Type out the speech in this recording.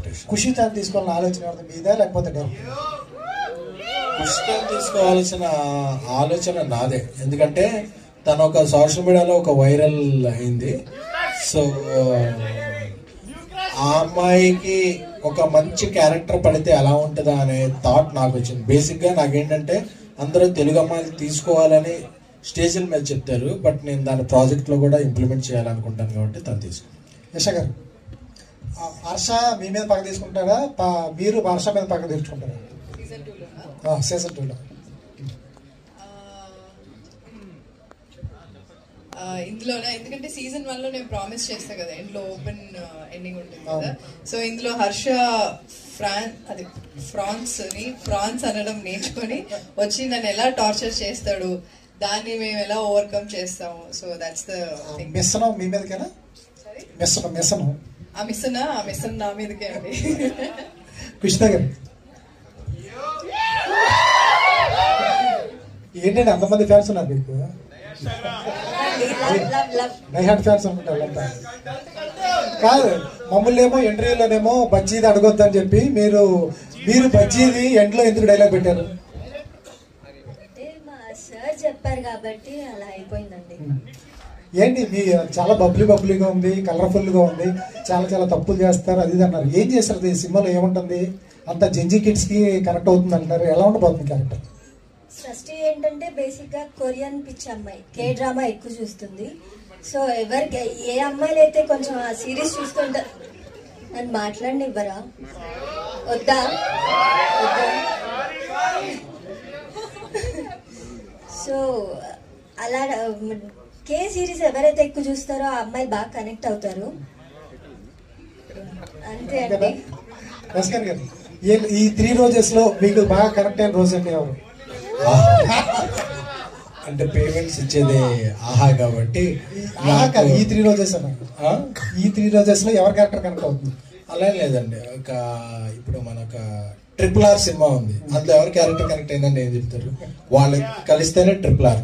Competition. ఖుషి తను తీసుకోవాలని ఆలోచన మీదా లేకపోతే ఖుషి తను తీసుకోవాల్సిన ఆలోచన నాదే, ఎందుకంటే తను ఒక సోషల్ మీడియాలో ఒక వైరల్ అయింది. సో ఆ అమ్మాయికి ఒక మంచి క్యారెక్టర్ పడితే ఎలా ఉంటుందా అనే థాట్ నాకు వచ్చింది. బేసిక్గా నాకేంటంటే అందరూ తెలుగు అమ్మాయిలు తీసుకోవాలని స్టేజ్ల మీద చెప్తారు, బట్ నేను దాని ప్రాజెక్ట్లో కూడా ఇంప్లిమెంట్ చేయాలనుకుంటాను కాబట్టి తను తీసుకుంటాను. యశ గారు, హర్ష మీ మీద పక్క తీసుకుంటారా, మీరు హర్ష మీద పక్క తీసుకుంటారా సీజన్ 2లో? ఇందులోనే, ఎందుకంటే సీజన్ 1లో నేను ప్రామిస్ చేస్తా కదా ఇంట్లో ఓపెన్ ఎండింగ్ ఉంటుంది కదా. సో ఇందులో హర్ష ఫ్రాన్స్ అనడం నేర్చుకొని వచ్చి నన్ను ఎలా టార్చర్ చేస్తాడు, దాన్ని మేము ఎలా ఓవర్కమ్ చేస్తాము. So that's the thing. మిస్సనం మీ మీదకేనా? మిస్సనం ఆ మిస్సన్ నా మీదకే అండి. కృష్ణ గారు, ఏంటంటే అంతమంది ఫ్యాన్స్ ఉన్నారు మీకు? నైహాట్ ఫ్యాన్స్ అనుకుంటారు అంతా. కాదు, మమ్మల్ని ఏమో ఎంట్రీలోనేమో బజ్జీది అడగొద్దని చెప్పి మీరు బజ్జీది ఎండ్లో ఎందుకు డైలాగ్ పెట్టారు? సార్ చెప్పారు కాబట్టి అలా అయిపోయిందండి. ఏంటి మీ చాలా బబ్లీగా ఉంది, కలర్ఫుల్గా ఉంది, చాలా తప్పులు చేస్తారు అది ఇది అన్నారు. ఏం చేస్తారు ఈ సినిమాలో? ఏముంటుంది అంత జెంజీ కిడ్స్కి కనెక్ట్ అవుతుంది అంటారు. ఎలా ఉండబోతుంది క్యారెక్టర్? ఫస్ట్ ఏంటంటే బేసిక్గా కొరియన్ పిచ్చి అమ్మాయి, కే డ్రామా ఎక్కువ చూస్తుంది. సో ఎవరికి ఏ అమ్మాయిలు అయితే కొంచెం ఆ సిరీస్ చూస్తుంటారు. నన్ను మాట్లాడనివ్వరా? వద్దా? సో అలా కే సిరీస్ ఎవరైతే ఎక్కువ చూస్తారో ఆ అమ్మాయిలు బాగా కనెక్ట్ అవుతారు. అంతే అండి. భాస్కర్ గారు, ఈ 3 రోజెస్లో మీకు బాగా కనెక్ట్ అయిన రోజు అంటే ఎవరు? అంటే పేమెంట్స్ ఇచ్చేది ఆహా కాబట్టి ఈ 3 రోజెస్ ఈ 3 రోజెస్లో ఎవరి క్యారెక్టర్ కనెక్ట్ అవుతుంది? అలా లేదండి. ఇప్పుడు మనకు RRR సినిమా ఉంది, అందులో ఎవరి క్యారెక్టర్ కనెక్ట్ అయిందని ఏం చెప్తారు? వాళ్ళు కలిస్తేనే RRR.